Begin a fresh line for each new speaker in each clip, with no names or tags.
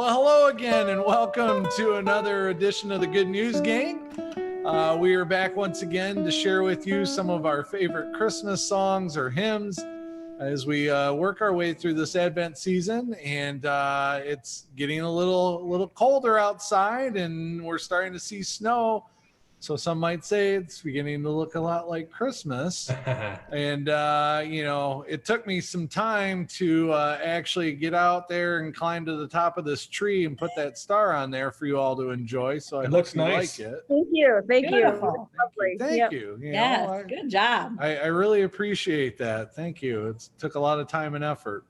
Well, hello again, and welcome to another edition of the Good News Gang. We are back once again to share with you some of our favorite Christmas songs or hymns as we work our way through this Advent season. And it's getting a little colder outside, and we're starting to see snow. So some might say it's beginning to look a lot like Christmas. And, it took me some time to actually get out there and climb to the top of this tree and put that star on there for you all to enjoy. So I
looks nice.
Like it.
Thank you.
Thank you.
Yes, good job.
I really appreciate that. Thank you. It took a lot of time and effort.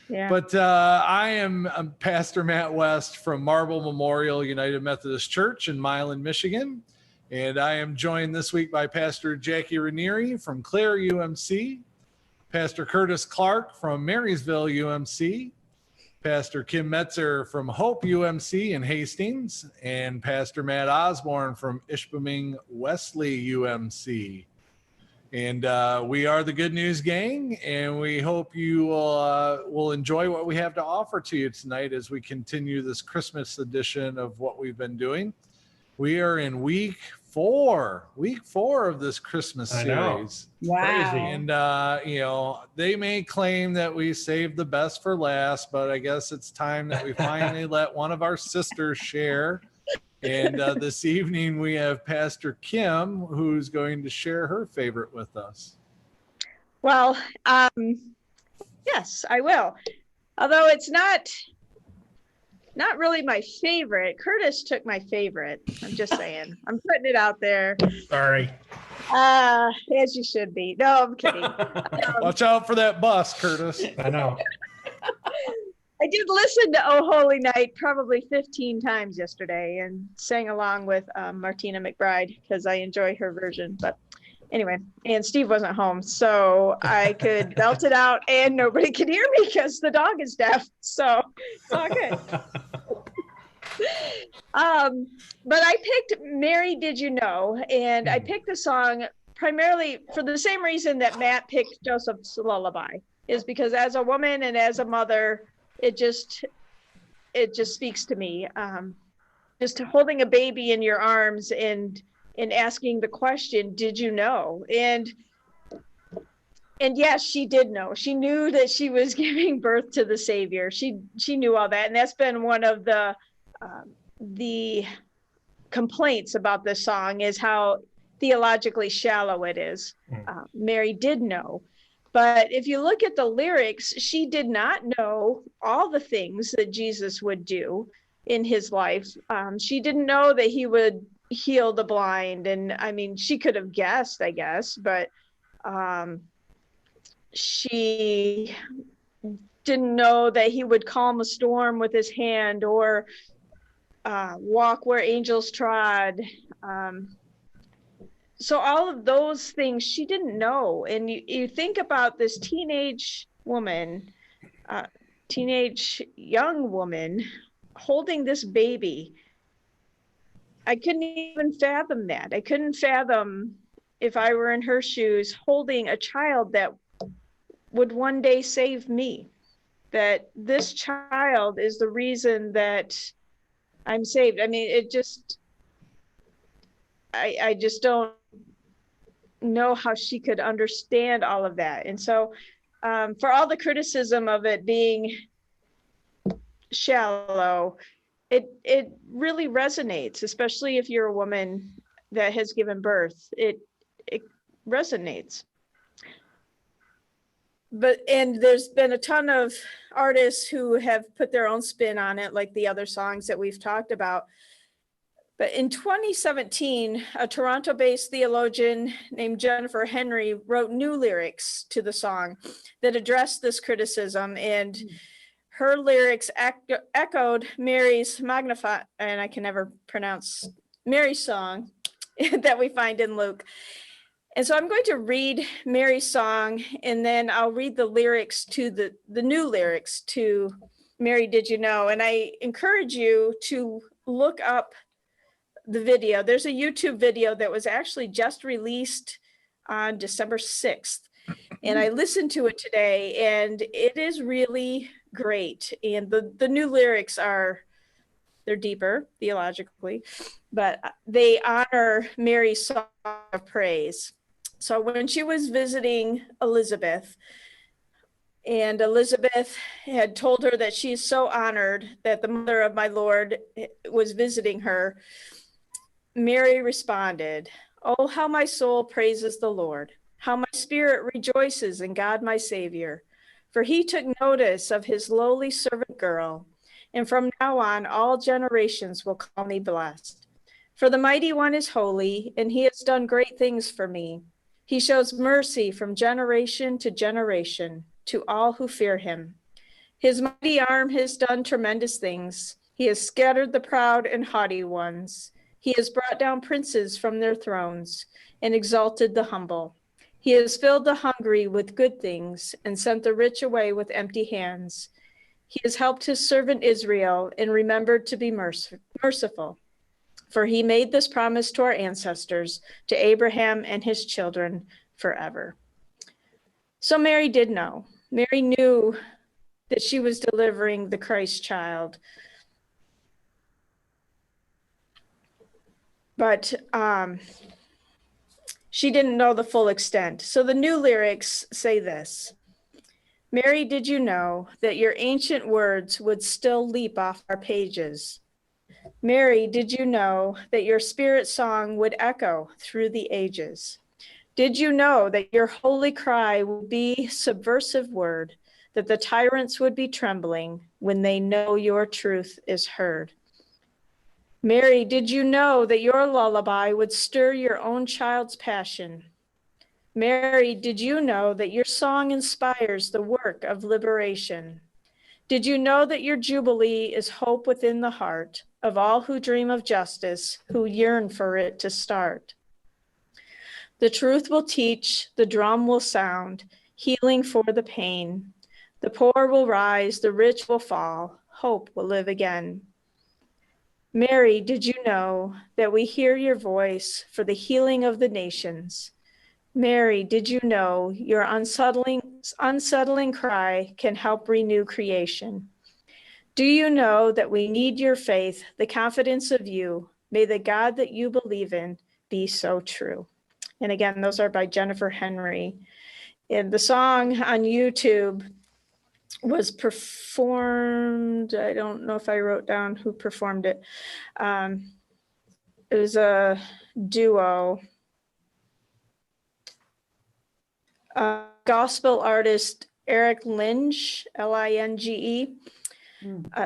Yeah.
But I'm Pastor Matt West from Marble Memorial United Methodist Church in Milan, Michigan. And I am joined this week by Pastor Jackie Ranieri from Clare UMC, Pastor Curtis Clark from Marysville UMC, Pastor Kim Metzer from Hope UMC in Hastings, and Pastor Matt Osborne from Ishpeming Wesley UMC. And we are the Good News Gang, and we hope you will enjoy what we have to offer to you tonight as we continue this Christmas edition of what we've been doing. We are in week four of this Christmas series.
Wow.
Crazy.
And, they may claim that we saved the best for last, but I guess it's time that we finally let one of our sisters share. And this evening we have Pastor Kim, who's going to share her favorite with us.
Well, yes, I will. Although it's not really my favorite. Curtis took my favorite. I'm just saying. I'm putting it out there.
Sorry.
As you should be. No, I'm kidding.
Watch out for that bus, Curtis.
I know.
I did listen to Oh Holy Night probably 15 times yesterday and sang along with Martina McBride because I enjoy her version. But anyway, and Steve wasn't home, so I could belt it out and nobody could hear me because the dog is deaf. So it's all good. But I picked Mary Did You Know? And I picked the song primarily for the same reason that Matt picked Joseph's Lullaby, is because as a woman and as a mother, it just speaks to me. Just holding a baby in your arms and asking the question, did you know? And yes, she did know. She knew that she was giving birth to the Savior. She knew all that. And that's been one of the complaints about this song, is how theologically shallow it is. Mary did know. But if you look at the lyrics, she did not know all the things that Jesus would do in his life. She didn't know that he would heal the blind. And I mean, she could have guessed, I guess, but she didn't know that he would calm a storm with his hand or walk where angels trod. So all of those things she didn't know. And you think about this teenage young woman holding this baby. I couldn't even fathom that. I couldn't fathom, if I were in her shoes, holding a child that would one day save me. That this child is the reason that I'm saved. I mean, I just don't know how she could understand all of that. And so for all the criticism of it being shallow, it really resonates, especially if you're a woman that has given birth. It resonates. And there's been a ton of artists who have put their own spin on it, like the other songs that we've talked about. But in 2017, a Toronto-based theologian named Jennifer Henry wrote new lyrics to the song that addressed this criticism, and her lyrics echoed Mary's and I can never pronounce Mary's song that we find in Luke. And so I'm going to read Mary's song, and then I'll read the lyrics to the new lyrics to Mary Did You Know? And I encourage you to look up the video. There's a YouTube video that was actually just released on December 6th. And I listened to it today, and it is really great. And the new lyrics they're deeper theologically, but they honor Mary's song of praise. So when she was visiting Elizabeth, and Elizabeth had told her that she is so honored that the mother of my Lord was visiting her, Mary responded, "Oh, how my soul praises the Lord, how my spirit rejoices in God my Savior. For he took notice of his lowly servant girl, and from now on all generations will call me blessed. For the Mighty One is holy, and he has done great things for me. He shows mercy from generation to generation to all who fear him. His mighty arm has done tremendous things. He has scattered the proud and haughty ones. He has brought down princes from their thrones and exalted the humble. He has filled the hungry with good things and sent the rich away with empty hands. He has helped his servant Israel and remembered to be merciful. For he made this promise to our ancestors, to Abraham and his children forever." So Mary did know. Mary knew that she was delivering the Christ child. But she didn't know the full extent. So the new lyrics say this: "Mary, did you know that your ancient words would still leap off our pages? Mary, did you know that your spirit song would echo through the ages? Did you know that your holy cry would be subversive word, that the tyrants would be trembling when they know your truth is heard? Mary, did you know that your lullaby would stir your own child's passion? Mary, did you know that your song inspires the work of liberation? Did you know that your jubilee is hope within the heart of all who dream of justice, who yearn for it to start? The truth will teach, the drum will sound, healing for the pain. The poor will rise, the rich will fall, hope will live again. Mary, did you know that we hear your voice for the healing of the nations? Mary, did you know your unsettling cry can help renew creation? Do you know that we need your faith, the confidence of you? May the God that you believe in be so true." And again, those are by Jennifer Henry. And the song on YouTube was performed, I don't know if I wrote down who performed it. It was a duo. Gospel artist Eric Linge, Linge.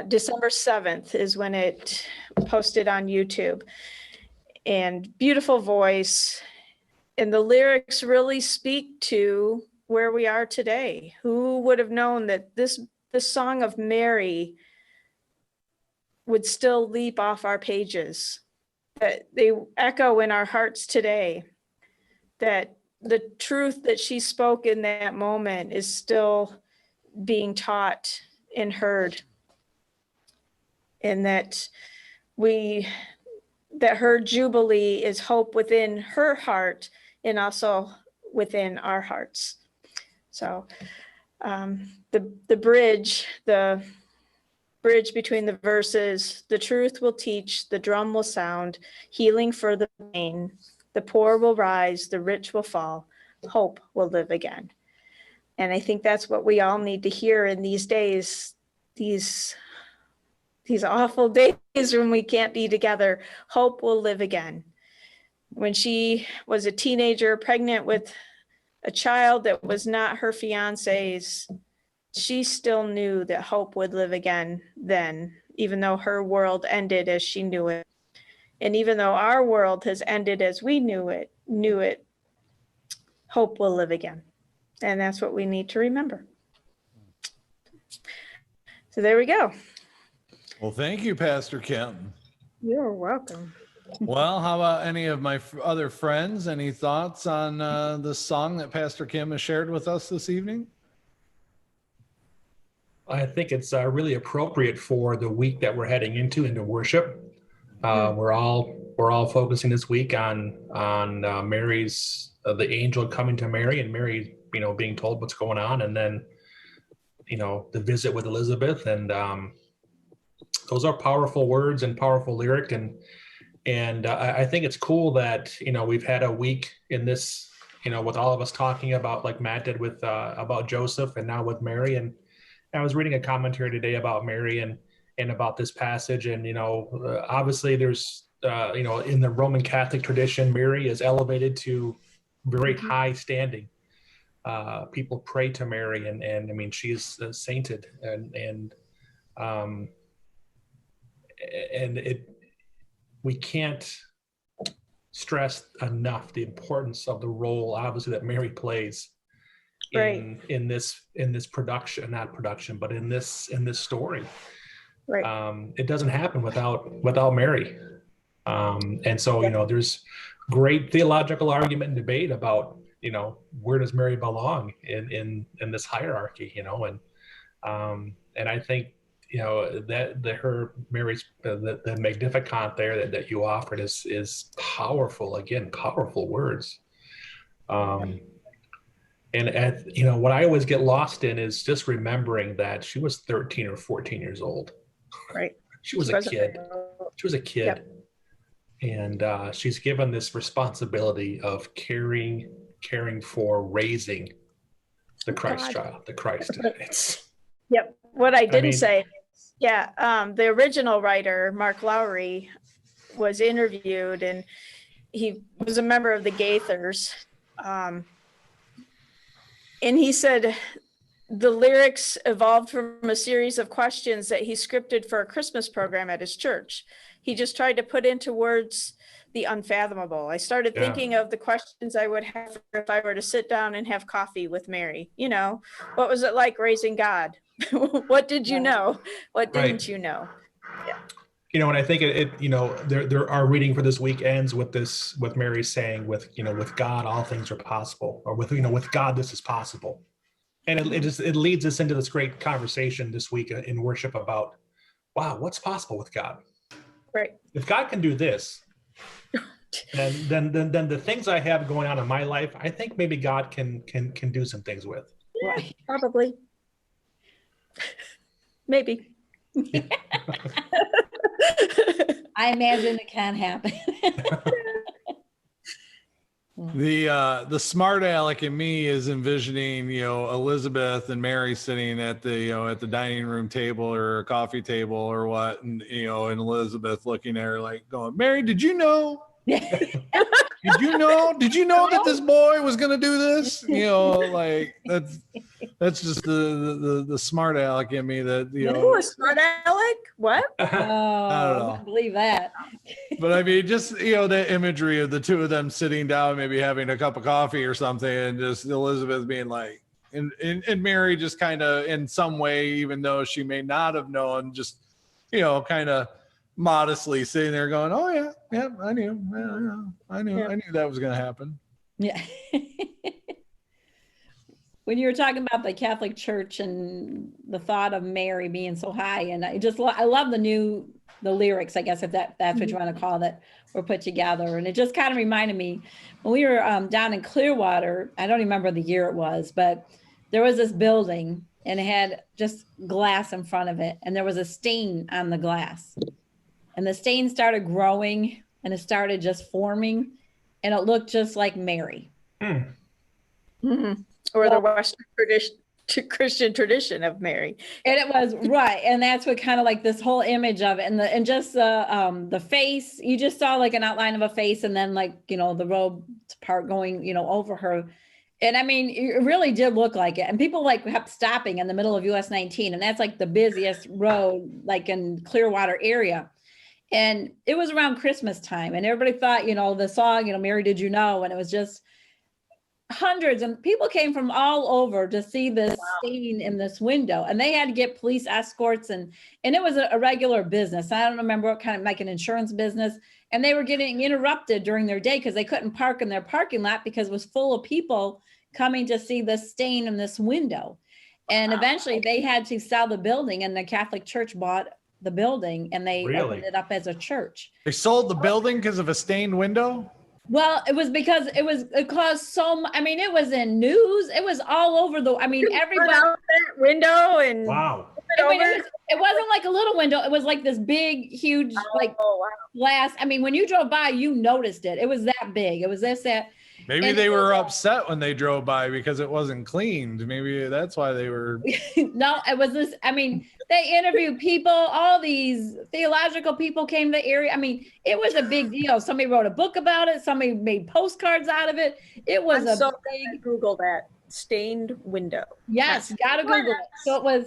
December 7th is when it posted on YouTube. And beautiful voice. And the lyrics really speak to where we are today. Who would have known that this song of Mary would still leap off our pages, that they echo in our hearts today, that the truth that she spoke in that moment is still being taught and heard, and that her jubilee is hope within her heart and also within our hearts. So the bridge between the verses: the truth will teach, the drum will sound, healing for the pain. The poor will rise, the rich will fall, hope will live again. And I think that's what we all need to hear in these days, these awful days when we can't be together. Hope will live again. When she was a teenager, pregnant with a child that was not her fiance's, she still knew that hope would live again then, even though her world ended as she knew it. And even though our world has ended as we knew it, hope will live again. And that's what we need to remember. So there we go.
Well, thank you, Pastor Kim.
You're welcome.
Well, how about any of my other friends? Any thoughts on the song that Pastor Kim has shared with us this evening?
I think it's really appropriate for the week that we're heading into worship. We're all focusing this week on Mary's the angel coming to Mary, and Mary, being told what's going on, and then the visit with Elizabeth, and those are powerful words and powerful lyric, and I think it's cool that we've had a week in this, with all of us talking about, like Matt did with about Joseph, and now with Mary. And I was reading a commentary today about Mary and about this passage, and obviously there's in the Roman Catholic tradition, Mary is elevated to very high standing. People pray to Mary, and I mean, she's sainted, and we can't stress enough the importance of the role, obviously, that Mary plays in this production, not production, but in this story. Right. It doesn't happen without Mary. And so, there's great theological argument and debate about, where does Mary belong in this hierarchy, and I think, Mary's, the Magnificat there that you offered is powerful, again, powerful words. And what I always get lost in is just remembering that she was 13 or 14 years old.
Right.
She was a kid. She was a kid. Yep. And she's given this responsibility of caring for raising the Christ child, the Christ.
Yep. What I didn't say, the original writer, Mark Lowry, was interviewed, and he was a member of the Gaithers. And he said the lyrics evolved from a series of questions that he scripted for a Christmas program at his church. He just tried to put into words the unfathomable. I started thinking of the questions I would have if I were to sit down and have coffee with Mary. What was it like raising God? What did you know? What didn't you know? Yeah.
And I think there our reading for this week ends with Mary saying, with God, all things are possible, or with God, this is possible. And it leads us into this great conversation this week in worship about, wow, what's possible with God?
Right.
If God can do this, then the things I have going on in my life, I think maybe God can do some things with.
Right. Probably. Maybe.
I imagine it can happen.
The smart aleck in me is envisioning, Elizabeth and Mary sitting at the dining room table or a coffee table or what, and and Elizabeth looking at her like going, "Mary, did you know? Did you know that this boy was going to do this?" Like that's just the smart aleck in me that,
a smart aleck? What?
Oh, I don't know. Believe that.
But I mean, just, the imagery of the two of them sitting down, maybe having a cup of coffee or something, and just Elizabeth being like, and Mary just kind of in some way, even though she may not have known, just, kind of modestly sitting there going, "Oh yeah, I knew that was going to happen."
Yeah. When you were talking about the Catholic Church and the thought of Mary being so high, and I love the lyrics, I guess, if that's what you want to call it, were put together. And it just kind of reminded me when we were down in Clearwater, I don't remember the year it was, but there was this building and it had just glass in front of it. And there was a stain on the glass. And the stain started growing and it started just forming, and it looked just like Mary.
Mm-hmm. Or the Western Christian tradition of Mary.
And it was right. And that's what kind of like this whole image of it, and just the face, you just saw like an outline of a face, and then like, the robe part going, over her. And I mean, it really did look like it. And people like kept stopping in the middle of US 19. And that's like the busiest road, like in Clearwater area. And it was around Christmas time, and everybody thought, the song, Mary, Did You Know? And it was just hundreds of people came from all over to see this stain in this window, and they had to get police escorts, and it was a regular business. I don't remember what kind of, like an insurance business, and they were getting interrupted during their day because they couldn't park in their parking lot because it was full of people coming to see this stain in this window. And eventually they had to sell the building, and the Catholic Church bought the building, and they opened it up as a church.
They sold the building because of a stained window?
Well, it was because it caused I mean, it was in news. It was all over everybody.
Run out that window and
Wow.
It wasn't like a little window. It was like this big, huge, like glass. I mean, when you drove by, you noticed it. It was that big. It was that.
Maybe they were upset when they drove by because it wasn't cleaned. Maybe that's why they were.
No, it was this. I mean, they interviewed people. All these theological people came to the area. I mean, it was a big deal. Somebody wrote a book about it. Somebody made postcards out of it. It was
big. Google that stained window.
Yes, gotta Google it. So it was.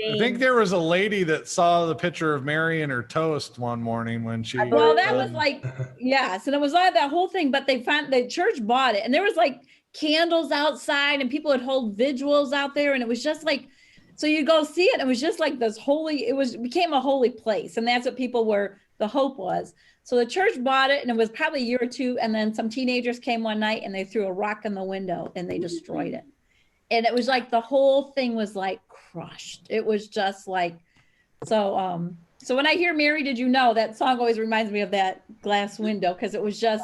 I think there was a lady that saw the picture of Mary and her toast one morning when she.
Well, that was like, yes, and it was like that whole thing. But the church bought it, and there was like candles outside, and people would hold vigils out there, and it was just like, so you go see it. And it was just like this holy. It became a holy place, and that's what people were. The hope was. So the church bought it, and it was probably a year or two, and then some teenagers came one night, and they threw a rock in the window, and they destroyed it. And it was like the whole thing was like crushed. It was just like, so when I hear Mary, Did You Know, that song always reminds me of that glass window, because it was just,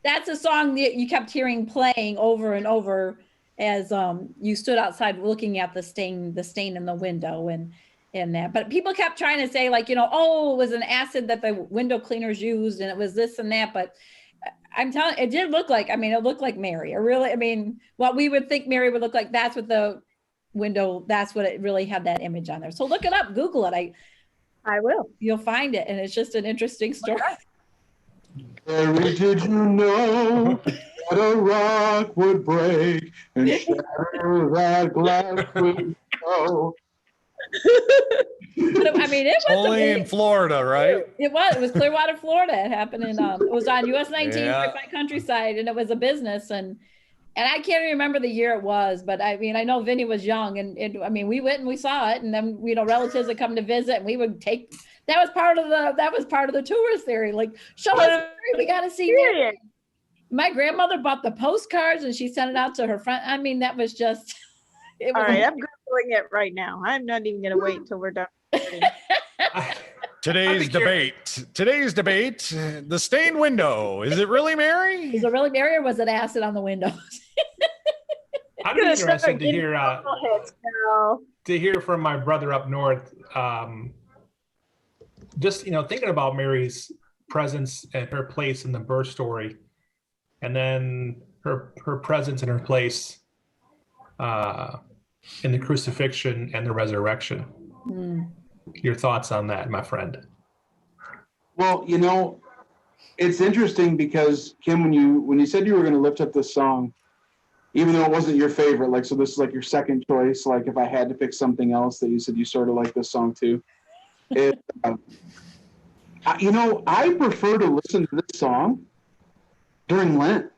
that's a song that you kept hearing playing over and over as you stood outside looking at the stain in the window and that. But people kept trying to say like, it was an acid that the window cleaners used, and it was this and that. But I'm telling it did look like, it looked like Mary. What we would think Mary would look like, that's what the window, that's what it really had that image on there. So look it up, Google it.
I will.
You'll find it. And it's just an interesting story.
Mary, did you know that a rock would break and shatter that glass window?
But, it was
only in Florida, right?
It was Clearwater, Florida. It happened it was on US 19 right by Countryside, and it was a business, and I can't even remember the year it was, but I know Vinny was young, and we went and we saw it, and then relatives would come to visit, and we would take that was part of the tourist theory, like show us, we got to see Mary. My grandmother bought the postcards, and she sent it out to her friend. That was just it was
all right. I'm Googling it right now. I'm not even going to wait until we're done.
Today's debate, the stained window. Is it really Mary?
Is it really Mary, or was it acid on the windows?
I'm interested to hear from my brother up north. Just thinking about Mary's presence and her place in the birth story, and then her presence and her place in the crucifixion and the resurrection. Your thoughts on that, my friend?
Well, it's interesting because Kim, when you said you were going to lift up this song, even though it wasn't your favorite, so this is like your second choice, like if I had to pick something else that you said you sort of like this song too. I prefer to listen to this song during Lent.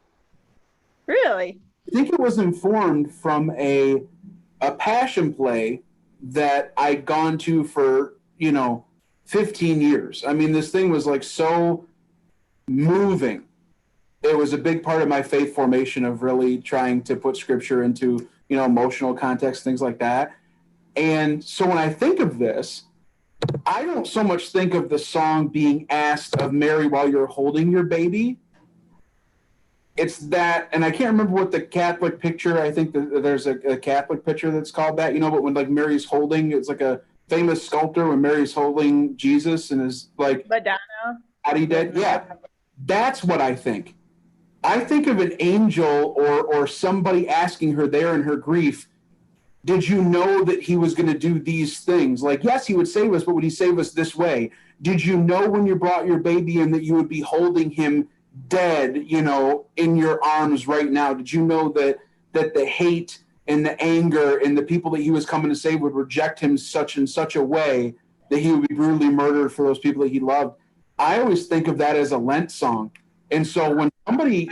Really?
I think it was informed from a passion play that I'd gone to for, 15 years. This thing was like so moving. It was a big part of my faith formation of really trying to put scripture into, emotional context, things like that. And so when I think of this, I don't so much think of the song being asked of Mary while you're holding your baby. It's that, and I can't remember what the Catholic picture, I think there's a Catholic picture that's called that, but when like Mary's holding, it's like a famous sculpture when Mary's holding Jesus and is like
Madonna
body dead. Yeah, that's what I think. I think of an angel or somebody asking her there in her grief, did you know that he was going to do these things? Like, yes, he would save us, but would he save us this way? Did you know when you brought your baby in that you would be holding him dead, in your arms right now? Did you know that the hate and the anger and the people that he was coming to save would reject him such in such a way that he would be brutally murdered for those people that he loved? I always think of that as a Lent song. And so when somebody,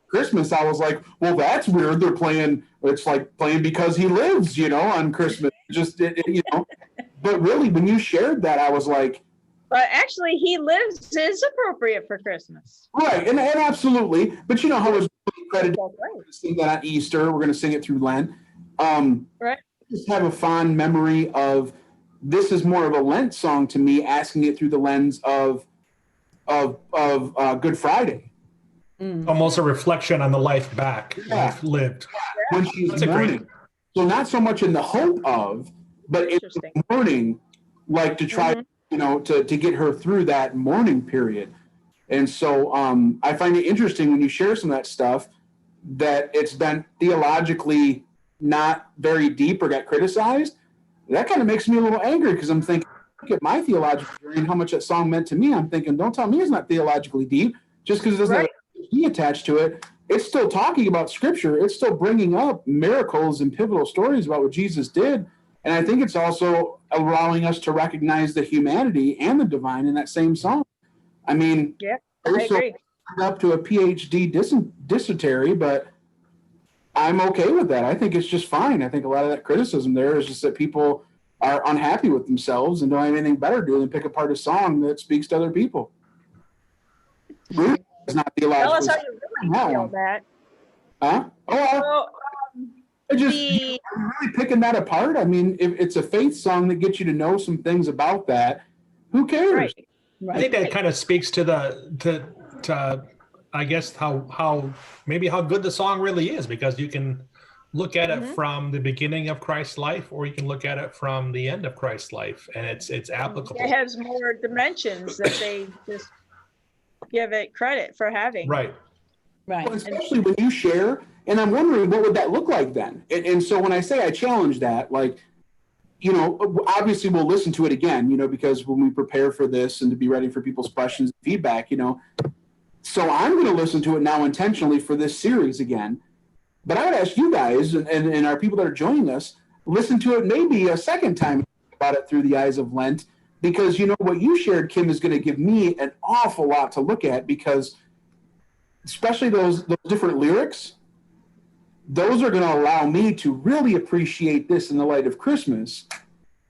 Christmas, I was like, well, that's weird. They're playing, it's like playing Because He Lives, on Christmas. But really, when you shared that, I was like,
but actually, He Lives is appropriate for Christmas.
Right, and absolutely. But how it's credited to sing that on Easter. We're going to sing it through Lent. Right. I just have a fond memory of this is more of a Lent song to me, asking it through the lens of Good Friday.
Almost a reflection on the life back, life lived.
When she's
That's a great-
mourning. So not so much in the hope of, but in
Interesting.
the mourning, like to try, to get her through that mourning period. And so I find it interesting when you share some of that stuff that it's been theologically not very deep or got criticized. That kind of makes me a little angry because I'm thinking, look at my theological journey and how much that song meant to me. I'm thinking, don't tell me it's not theologically deep just because it doesn't have he attached to it. It's still talking about scripture. It's still bringing up miracles and pivotal stories about what Jesus did. And I think it's also allowing us to recognize the humanity and the divine in that same song. I mean,
I agree.
Up to a PhD dysentery, but I'm okay with that. I think it's just fine. I think a lot of that criticism there is just that people are unhappy with themselves and don't have anything better to do than pick apart a song that speaks to other people. It's not
Tell us
theologically.
how you really feel, Matt.
Huh? Oh, I just I'm really picking that apart. I mean, if it's a faith song that gets you to know some things about that, who cares?
Right.
I think that kind of speaks to I guess how maybe how good the song really is, because you can look at it from the beginning of Christ's life, or you can look at it from the end of Christ's life, and it's applicable.
It has more dimensions that they just give it credit for having.
Right.
Well, especially when you share, and I'm wondering what would that look like then? And so when I say I challenge that, like, obviously we'll listen to it again, because when we prepare for this and to be ready for people's questions and feedback, so I'm going to listen to it now intentionally for this series again. But I would ask you guys and our people that are joining us, listen to it maybe a second time about it through the eyes of Lent, because what you shared, Kim, is going to give me an awful lot to look at, because especially those different lyrics, those are going to allow me to really appreciate this in the light of Christmas,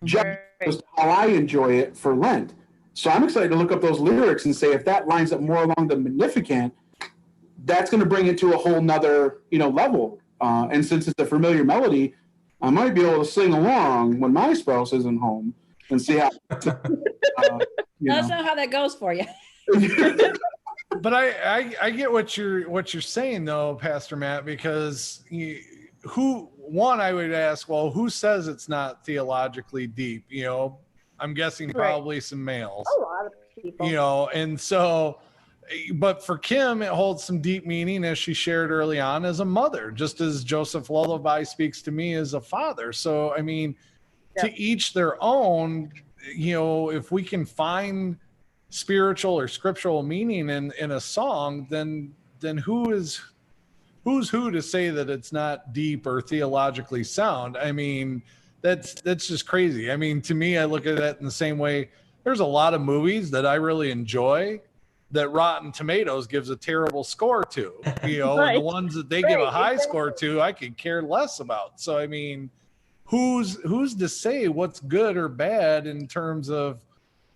just how I enjoy it for Lent. So I'm excited to look up those lyrics and say, if that lines up more along the Magnificat, that's going to bring it to a whole nother, level. And since it's a familiar melody, I might be able to sing along when my spouse isn't home and see how.
Let us know how that goes for you.
But I get what you're saying though, Pastor Matt, because I would ask, well, who says it's not theologically deep? I'm guessing probably some males.
A lot of people.
And so, but for Kim, it holds some deep meaning, as she shared early on, as a mother, just as Joseph Lullaby speaks to me as a father. So, I mean, to each their own, if we can find spiritual or scriptural meaning in a song, then who's who to say that it's not deep or theologically sound? I mean, that's just crazy. I mean, to me, I look at that in the same way. There's a lot of movies that I really enjoy that Rotten Tomatoes gives a terrible score to, and the ones that they give a high score to, I could care less about. So, I mean, who's to say what's good or bad in terms of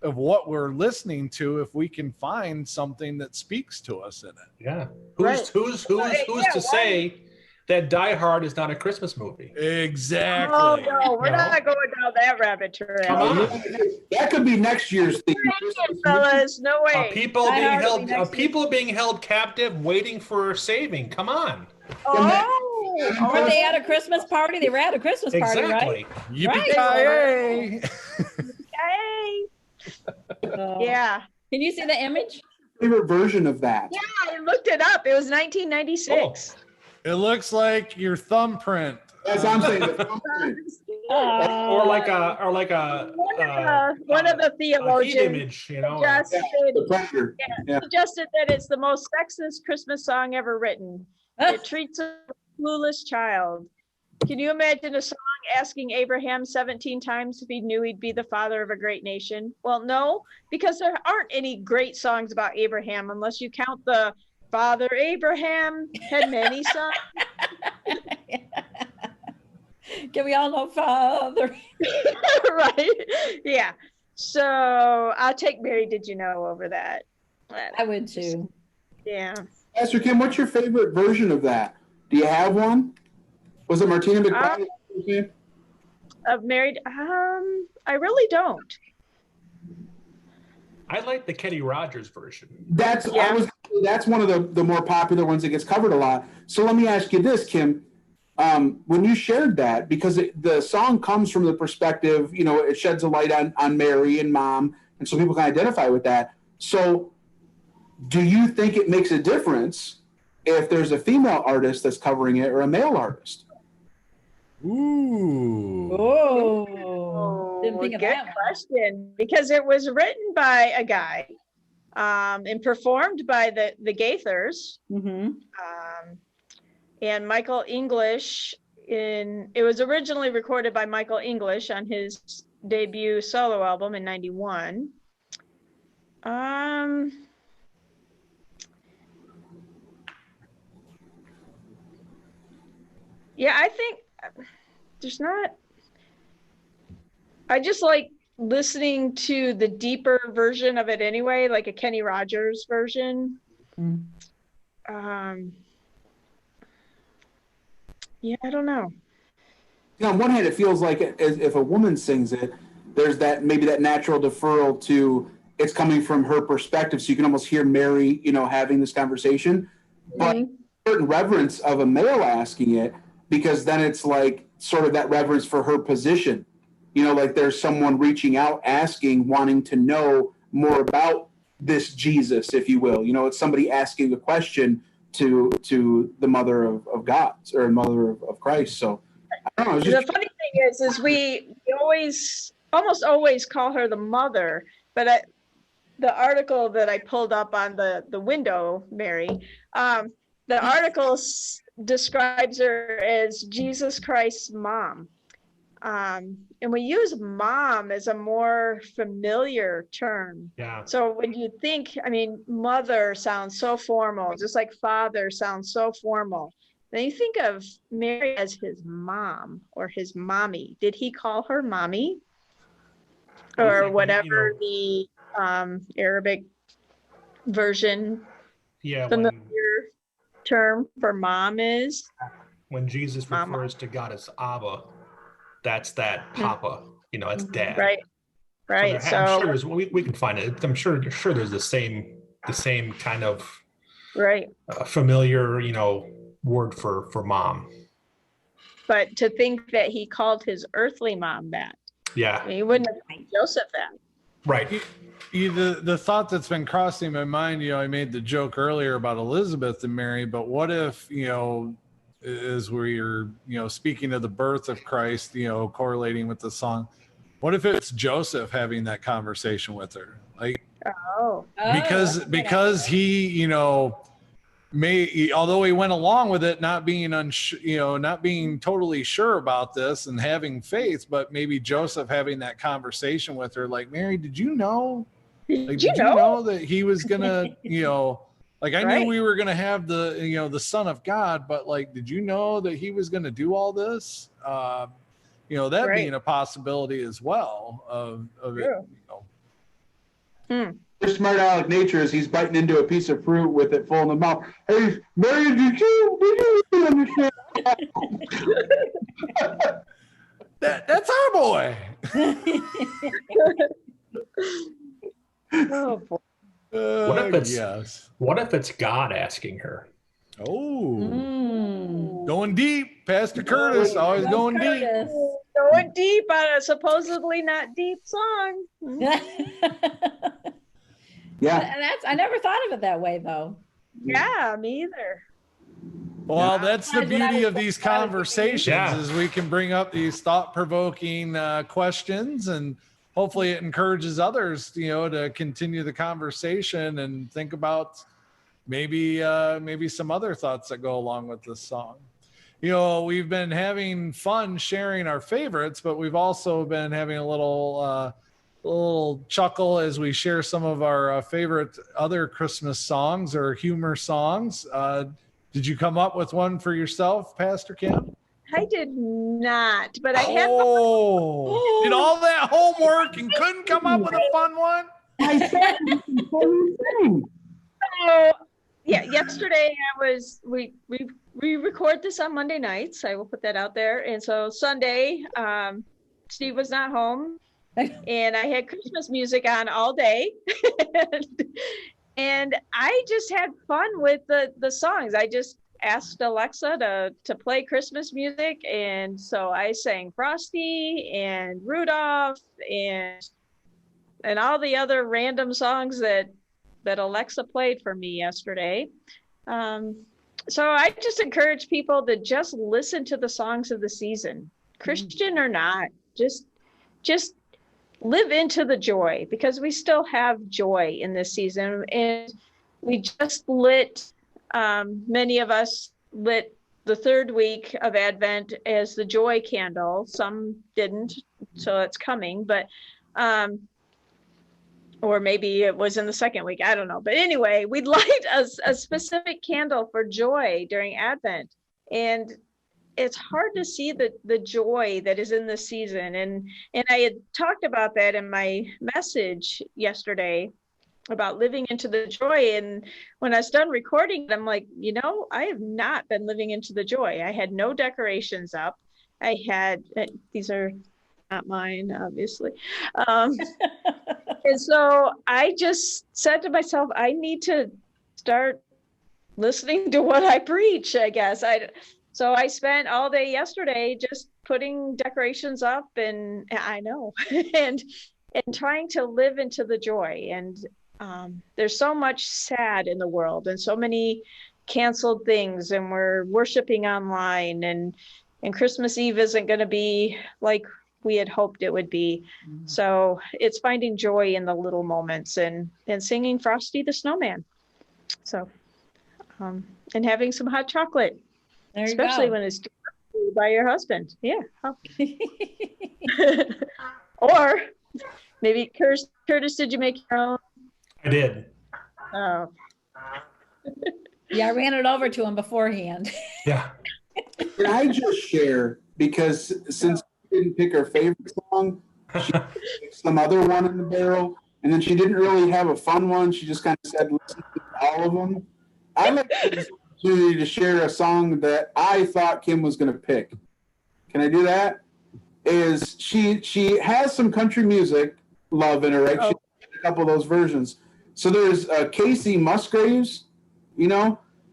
what we're listening to, if we can find something that speaks to us in it?
Yeah. Who's to say that Die Hard is not a Christmas movie?
Exactly.
Oh no, we're not going down that rabbit trail.
That could be next year's theme.
Fellas, no way.
Are people being held captive, waiting for saving? Come on.
Were they at a Christmas party? They were at a Christmas party, right?
Yippee-ki-yay!
Yay! Yeah.
Can you see the image?
Favorite version of that?
Yeah, I looked it up. It was 1996.
It looks like your thumbprint.
That's what I'm saying.
Or like a
one of the theologians
image,
suggested, suggested that it's the most sexist Christmas song ever written. It treats a clueless child. Can you imagine a song asking Abraham 17 times if he knew he'd be the father of a great nation? Well, no, because there aren't any great songs about Abraham unless you count the Father Abraham had many sons.
Can we all know Father?
Right? Yeah. So I'll take Mary Did You Know over that.
I would too.
Yeah.
Pastor Kim, what's your favorite version of that? Do you have one? Was it Martina McBride?
Of Married? I really don't.
I like the Kenny Rogers version.
I was That's one of the more popular ones that gets covered a lot. So let me ask you this, Kim. When you shared that, because the song comes from the perspective, it sheds a light on Mary and mom, and so people can identify with that. So do you think it makes a difference if there's a female artist that's covering it or a male artist?
Ooh.
Oh, didn't think of
good
that one.
question, because it was written by a guy and performed by the Gaithers. And Michael English it was originally recorded by Michael English on his debut solo album in 91. Yeah, I think I just like listening to the deeper version of it anyway, like a Kenny Rogers version. Yeah, I don't know.
On one hand, it feels like if a woman sings it, there's maybe that natural deferral to it's coming from her perspective, so you can almost hear Mary, having this conversation. But certain reverence of a male asking it, because then it's like sort of that reverence for her position. Like there's someone reaching out, asking, wanting to know more about this Jesus, if you will. It's somebody asking a question to the mother of God or mother of Christ. So I don't know.
The funny thing is we almost always call her the mother, but the article that I pulled up on the window, Mary, the article describes her as Jesus Christ's mom. And we use mom as a more familiar term.
Yeah.
So when you think, mother sounds so formal, just like father sounds so formal. Then you think of Mary as his mom or his mommy. Did he call her mommy? Or whatever the Arabic version familiar term for mom is?
When Jesus refers to God as Abba, that's that Papa, it's dad.
Right.
So I'm sure we can find it. I'm sure there's the same kind of familiar, word for mom.
But to think that he called his earthly mom that.
Yeah.
He wouldn't have named Joseph that.
Right.
The thought that's been crossing my mind, I made the joke earlier about Elizabeth and Mary, but what if, as we're, speaking of the birth of Christ, correlating with the song, what if it's Joseph having that conversation with her? Like, because he, although he went along with it, not being not being totally sure about this and having faith, but maybe Joseph having that conversation with her, like, Mary, did you know? Like, did you know that he was gonna, like, I knew we were gonna have the, the Son of God, but like, did you know that he was gonna do all this? That being a possibility as well of
it. Smart aleck nature is he's biting into a piece of fruit with it full in the mouth. Hey, Mary, did you understand
that's our boy.
Oh boy.
What if it's God asking her?
Going deep, Pastor Curtis, always going deep.
Going deep on a supposedly not deep song.
Yeah.
I never thought of it that way, though.
Yeah, me either.
Well, that's the beauty of these conversations is we can bring up these thought-provoking questions, and hopefully it encourages others, to continue the conversation and think about maybe some other thoughts that go along with this song. We've been having fun sharing our favorites, but we've also been having a little chuckle as we share some of our favorite other Christmas songs or humor songs. Did you come up with one for yourself, Pastor Kim?
I did not, but I had.
Did all that homework and couldn't come up with a fun one?
I said the same thing.
So, yesterday we record this on Monday nights. I will put that out there. And so Sunday, Steve was not home. And I had Christmas music on all day. And I just had fun with the songs. I just asked Alexa to play Christmas music. And so I sang Frosty and Rudolph and all the other random songs that Alexa played for me yesterday. So I just encourage people to just listen to the songs of the season, Christian or not, just live into the joy, because we still have joy in this season. And we just many of us lit the third week of Advent as the joy candle. Some didn't, so it's coming, but or maybe it was in the second week, I don't know. But anyway, we'd light a specific candle for joy during Advent. And it's hard to see the joy that is in this season. And I had talked about that in my message yesterday about living into the joy. And when I was done recording, I'm like, I have not been living into the joy. I had no decorations up. I had, these are not mine, obviously. And so I just said to myself, I need to start listening to what I preach, I guess. So I spent all day yesterday just putting decorations up, and I know, and trying to live into the joy. And there's so much sad in the world and so many canceled things, and we're worshiping online, and Christmas Eve isn't going to be like we had hoped it would be. So it's finding joy in the little moments and singing Frosty the Snowman. So, and having some hot chocolate, especially when it's by your husband. Yeah. Or maybe Curtis, did you make your own?
I did.
Oh.
Yeah, I ran it over to him beforehand.
Yeah.
Can I just share, because since she didn't pick her favorite song, she picked some other one in the barrel, and then she didn't really have a fun one. She just kind of said, listen to all of them. I like this opportunity to share a song that I thought Kim was going to pick. Can I do that? Is she has some country music love in her, right?
Oh.
She has a couple of those versions. So there's Casey Musgraves,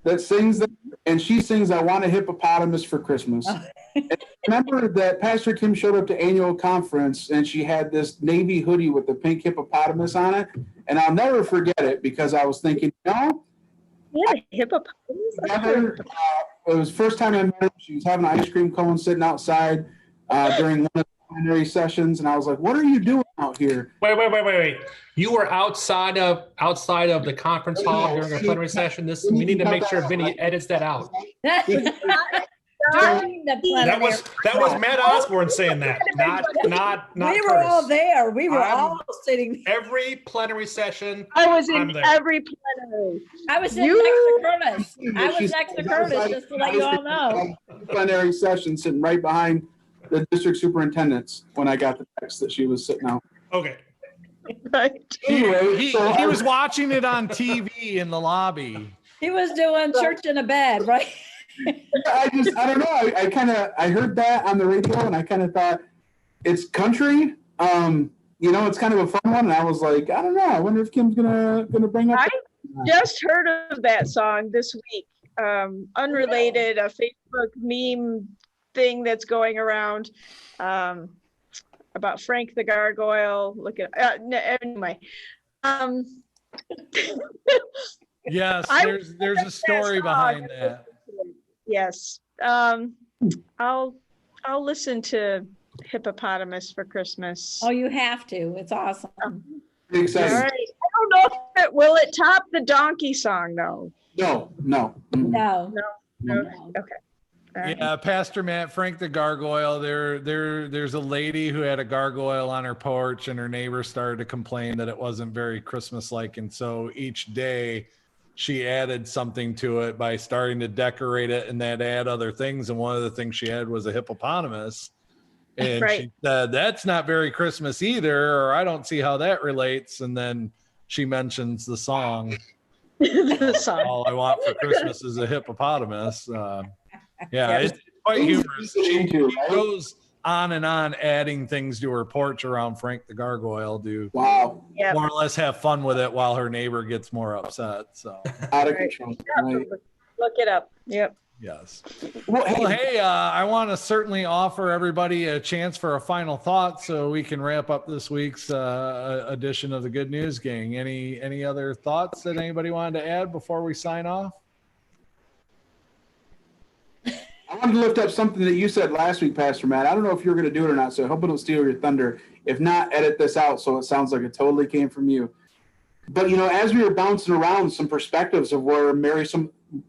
that sings that, and she sings "I Want a Hippopotamus for Christmas." And remember that Pastor Kim showed up to annual conference, and she had this navy hoodie with the pink hippopotamus on it, and I'll never forget it, because I was thinking,
Yeah, hippopotamus.
it was the first time I met her. She was having an ice cream cone sitting outside during one of the plenary sessions, and I was like, "What are you doing out here?"
Wait. You were outside of the conference hall during a plenary session. We need to make sure Vinny edits that out.
During the plenary.
That was Matt Osborne saying that, not
we were
Curtis.
all there. We were all sitting.
Every plenary session.
I was in
I'm there.
every plenary.
I was sitting next to Curtis. I was next to Curtis, just to let you all know.
Plenary session, sitting right behind the district superintendents when I got the text that she was sitting out.
Okay.
Right.
Anyway,
He was watching it on TV in the lobby.
He was doing church in a bed, right?
I don't know. I heard that on the radio, and I kind of thought it's country. It's kind of a fun one. And I was like, I don't know. I wonder if Kim's gonna bring up.
I just heard of that song this week. Unrelated, a Facebook meme thing that's going around about Frank the Gargoyle. Anyway.
Yes, there's a story behind that.
Yes. I'll listen to Hippopotamus for Christmas.
Oh, you have to. It's awesome.
Exciting.
All right. I don't know if will it top the donkey song though.
No.
No.
Okay. All right.
Yeah, Pastor Matt, Frank the Gargoyle. There's a lady who had a gargoyle on her porch, and her neighbor started to complain that it wasn't very Christmas-like, and so each day she added something to it by starting to decorate it and then add other things. And one of the things she had was a hippopotamus. And
Right.
she said, that's not very Christmas either, or I don't see how that relates. And then she mentions the song,
The song.
All I Want for Christmas is a Hippopotamus. It's quite humorous. She goes on and on adding things to her porch around Frank the Gargoyle to
Wow.
Yeah.
more or less have fun with it while her neighbor gets more upset. So,
Out of
Right.
control. Right.
Look it up. Yep.
yes.
Well,
Well,
hey,
hey, I want to certainly offer everybody a chance for a final thought so we can wrap up this week's edition of the Good News Gang. Any other thoughts that anybody wanted to add before we sign off?
I wanted to lift up something that you said last week, Pastor Matt. I don't know if you're going to do it or not, so I hope I don't steal your thunder. If not, edit this out so it sounds like it totally came from you. But, you know, as we were bouncing around some perspectives of where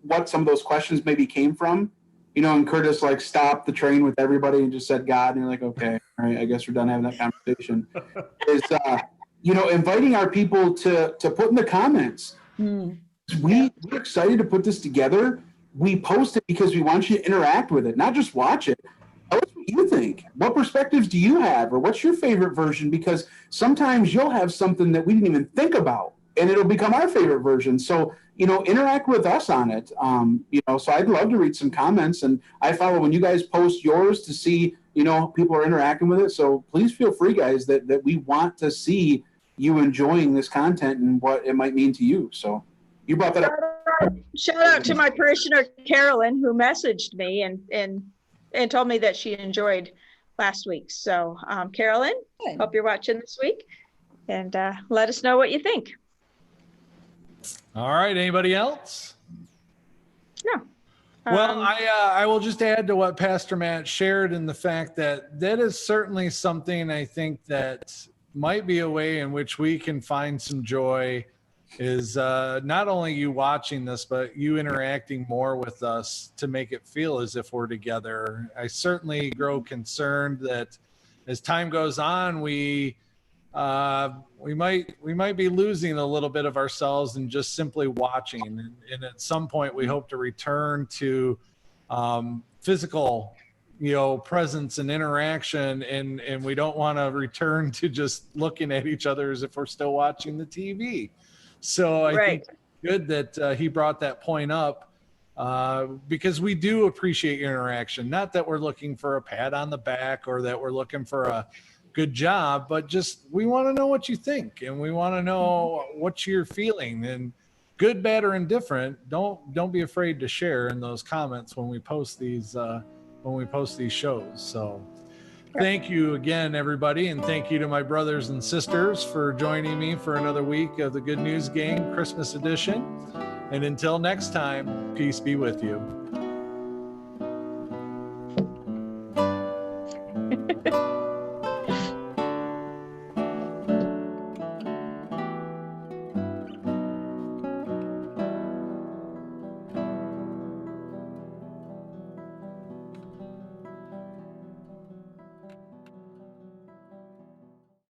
what some of those questions maybe came from, you know, and Curtis like stopped the train with everybody and just said God, and you're like, okay, all right, I guess we're done having that conversation. Is, you know, inviting our people to put in the comments. We're excited to put this together. We post it because we want you to interact with it, not just watch it. Tell us what you think. What perspectives do you have, or what's your favorite version? Because sometimes you'll have something that we didn't even think about, and it'll become our favorite version. So, you know, interact with us on it. You know, so I'd love to read some comments, and I follow when you guys post yours to see, you know, people are interacting with it. So please feel free, guys, that we want to see you enjoying this content and what it might mean to you. So you brought that up.
Shout out to my parishioner Carolyn, who messaged me and told me that she enjoyed last week. So Carolyn,
Good.
hope you're watching this week, and let us know what you think.
All right. Anybody else?
No.
Well, I will just add to what Pastor Matt shared in the fact that is certainly something I think that might be a way in which we can find some joy is not only you watching this, but you interacting more with us to make it feel as if we're together. I certainly grow concerned that as time goes on, we might be losing a little bit of ourselves and just simply watching. And at some point, we hope to return to physical, you know, presence and interaction, and we don't want to return to just looking at each other as if we're still watching the TV. So I think it's good that he brought that point up because we do appreciate your interaction. Not that we're looking for a pat on the back or that we're looking for a good job, but just we want to know what you think, and we want to know what you're feeling, and good, bad, or indifferent. Don't be afraid to share in those comments when we post these shows. So thank you again, everybody, and thank you to my brothers and sisters for joining me for another week of the Good News Gang Christmas edition. And until next time, peace be with you.